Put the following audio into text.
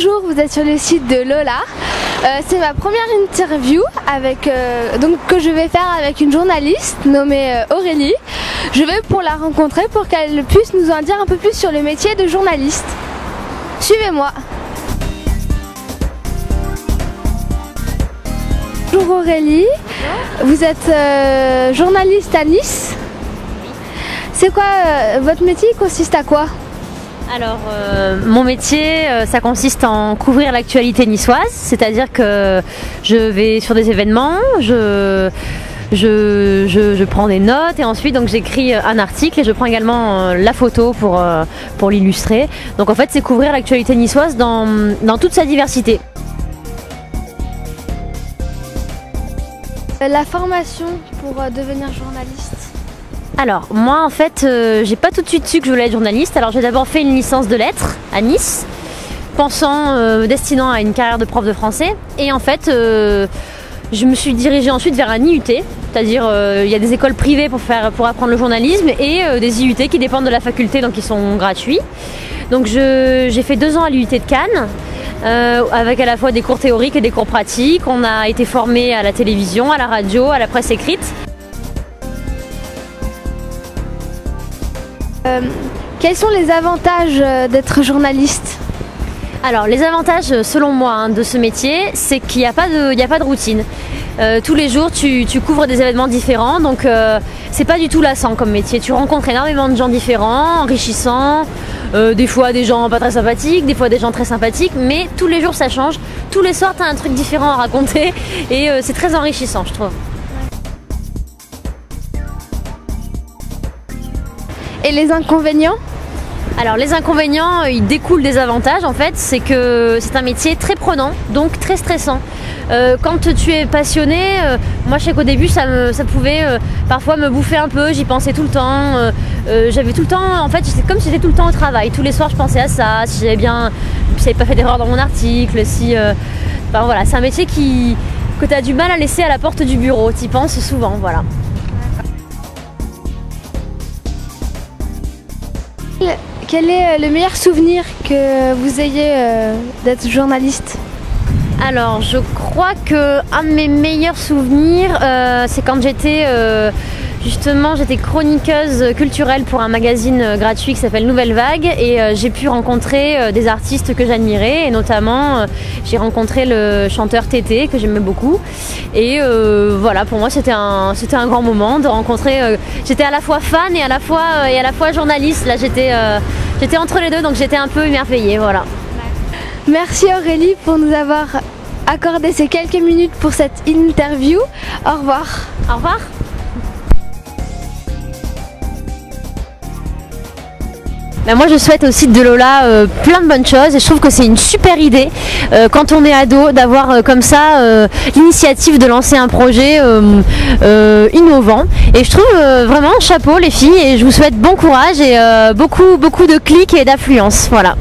Bonjour, vous êtes sur le site de Lola. C'est ma première interview que je vais faire avec une journaliste nommée Aurélie. Je vais pour la rencontrer pour qu'elle puisse nous en dire un peu plus sur le métier de journaliste. Suivez-moi. Bonjour Aurélie, vous êtes journaliste à Nice. C'est quoi votre métier, consiste à quoi? Alors, mon métier, ça consiste en couvrir l'actualité niçoise, c'est-à-dire que je vais sur des événements, je prends des notes et ensuite donc j'écris un article et je prends également la photo pour l'illustrer. Donc en fait, c'est couvrir l'actualité niçoise dans toute sa diversité. La formation pour devenir journaliste. Alors moi en fait j'ai pas tout de suite su que je voulais être journaliste. Alors j'ai d'abord fait une licence de lettres à Nice, pensant destinant à une carrière de prof de français. Et en fait je me suis dirigée ensuite vers un IUT, c'est-à-dire il y a des écoles privées pour apprendre le journalisme et des IUT qui dépendent de la faculté, donc ils sont gratuits. Donc j'ai fait 2 ans à l'IUT de Cannes. Avec à la fois des cours théoriques et des cours pratiques. On a été formé à la télévision, à la radio, à la presse écrite. Quels sont les avantages d'être journaliste? Alors les avantages selon moi de ce métier, c'est qu'il n'y a pas de routine. Tous les jours tu couvres des événements différents, donc c'est pas du tout lassant comme métier. Tu rencontres énormément de gens différents, enrichissants, des fois des gens pas très sympathiques, des fois des gens très sympathiques, mais tous les jours ça change. Tous les soirs tu as un truc différent à raconter et c'est très enrichissant, je trouve. Et les inconvénients? Alors les inconvénients, ils découlent des avantages en fait, c'est que c'est un métier très prenant, donc très stressant. Quand tu es passionné, moi je sais qu'au début ça pouvait parfois me bouffer un peu, j'y pensais tout le temps. J'avais tout le temps, en fait c'est comme si j'étais tout le temps au travail, tous les soirs je pensais à ça, si j'avais pas fait d'erreur dans mon article, enfin voilà, c'est un métier que tu as du mal à laisser à la porte du bureau, tu y penses souvent, voilà. Quel est le meilleur souvenir que vous ayez d'être journaliste? Alors je crois que un de mes meilleurs souvenirs c'est quand j'étais chroniqueuse culturelle pour un magazine gratuit qui s'appelle Nouvelle Vague et j'ai pu rencontrer des artistes que j'admirais et notamment j'ai rencontré le chanteur Tété que j'aimais beaucoup et voilà, pour moi c'était un grand moment de rencontrer, j'étais à la fois fan et à la fois journaliste, là j'étais entre les deux, donc j'étais un peu émerveillée, voilà. Merci Aurélie pour nous avoir accordé ces quelques minutes pour cette interview. Au revoir. Au revoir. Ben moi je souhaite au site de Lola plein de bonnes choses et je trouve que c'est une super idée quand on est ado d'avoir comme ça l'initiative de lancer un projet innovant et je trouve vraiment chapeau les filles et je vous souhaite bon courage et beaucoup de clics et d'affluence, voilà.